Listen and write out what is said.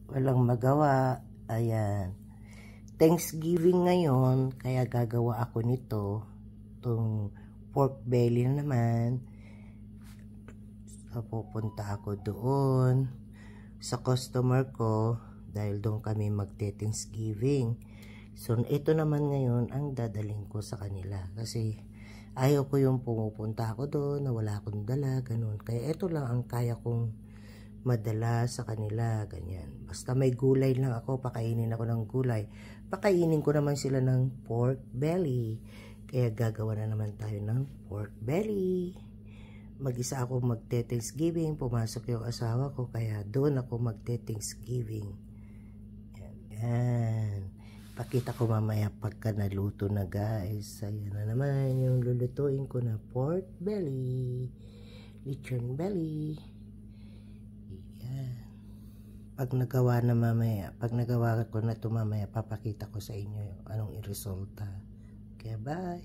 walang magawa. Ayan. Thanksgiving ngayon, kaya gagawa ako nito. Itong pork belly na naman. So, pupunta ako doon sa customer ko dahil doon kami magte-Thanksgiving. So, ito naman ngayon ang dadaling ko sa kanila kasi ayaw ko yung pumupunta ako doon na wala akong dala, ganun. Kaya ito lang ang kaya kong madala sa kanila, ganyan. Basta may gulay lang ako, pakainin ako ng gulay. Pakainin ko naman sila ng pork belly. Kaya gagawa na naman tayo ng pork belly. Mag-isa ako magte-Thanksgiving, pumasok yung asawa ko, kaya doon ako magte-Thanksgiving. Yan. Pakita ko mamaya pagka naluto na, guys. Ayan na naman yung lulutuin ko na pork belly. Lechon belly. Yan. Pag nagawa ko na ito mamaya, papakita ko sa inyo anong iresulta. Kaya bye!